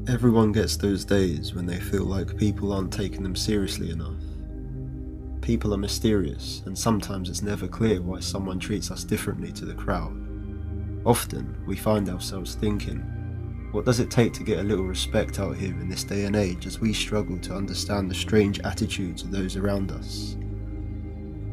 Everyone gets those days when they feel like people aren't taking them seriously enough. People are mysterious, and sometimes it's never clear why someone treats us differently to the crowd. Often, we find ourselves thinking, what does it take to get a little respect out here in this day and age as we struggle to understand the strange attitudes of those around us?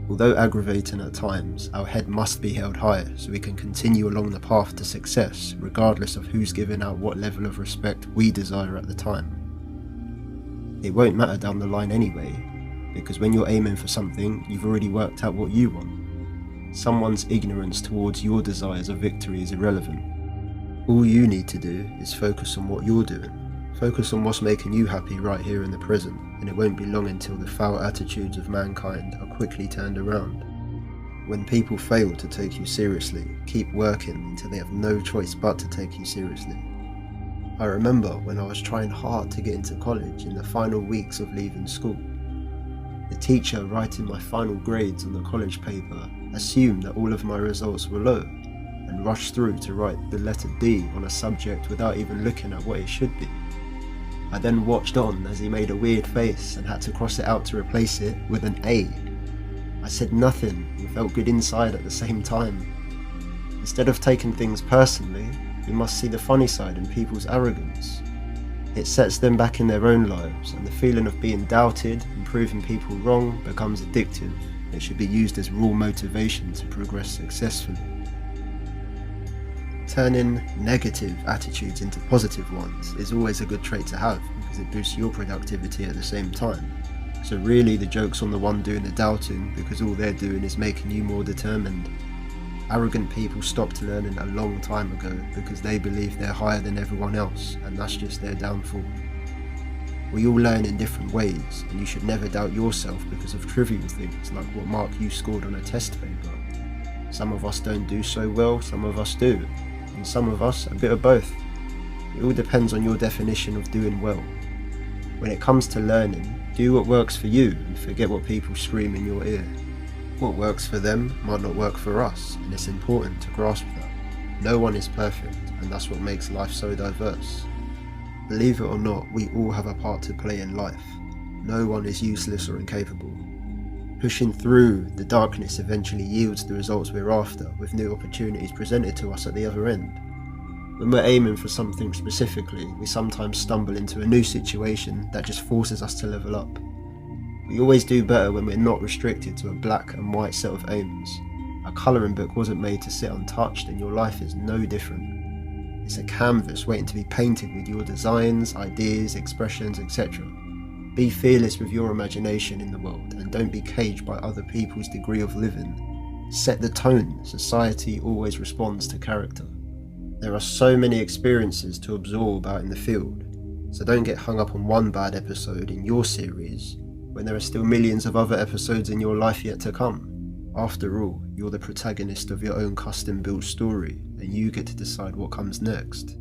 Although aggravating at times, our head must be held high so we can continue along the path to success, regardless of who's giving out what level of respect we desire at the time. It won't matter down the line anyway, because when you're aiming for something, you've already worked out what you want. Someone's ignorance towards your desires of victory is irrelevant. All you need to do is focus on what you're doing. Focus on what's making you happy right here in the present, and it won't be long until the foul attitudes of mankind are quickly turned around. When people fail to take you seriously, keep working until they have no choice but to take you seriously. I remember when I was trying hard to get into college in the final weeks of leaving school. The teacher writing my final grades on the college paper assumed that all of my results were low, and rushed through to write the letter D on a subject without even looking at what it should be. I then watched on as he made a weird face and had to cross it out to replace it with an A. I said nothing and felt good inside at the same time. Instead of taking things personally, we must see the funny side in people's arrogance. It sets them back in their own lives, and the feeling of being doubted and proving people wrong becomes addictive. It should be used as raw motivation to progress successfully. Turning negative attitudes into positive ones is always a good trait to have because it boosts your productivity at the same time. So really the joke's on the one doing the doubting, because all they're doing is making you more determined. Arrogant people stopped learning a long time ago because they believe they're higher than everyone else, and that's just their downfall. We all learn in different ways, and you should never doubt yourself because of trivial things like what mark you scored on a test paper. Some of us don't do so well, some of us do, and some of us a bit of both. It all depends on your definition of doing well. When it comes to learning, do what works for you and forget what people scream in your ear. What works for them might not work for us, and it's important to grasp that. No one is perfect, and that's what makes life so diverse. Believe it or not, we all have a part to play in life. No one is useless or incapable. Pushing through the darkness eventually yields the results we're after, with new opportunities presented to us at the other end. When we're aiming for something specifically, we sometimes stumble into a new situation that just forces us to level up. We always do better when we're not restricted to a black and white set of aims. A colouring book wasn't made to sit untouched, and your life is no different. It's a canvas waiting to be painted with your designs, ideas, expressions, etc. Be fearless with your imagination in the world, and don't be caged by other people's degree of living. Set the tone. Society always responds to character. There are so many experiences to absorb out in the field, so don't get hung up on one bad episode in your series when there are still millions of other episodes in your life yet to come. After all, you're the protagonist of your own custom-built story, and you get to decide what comes next.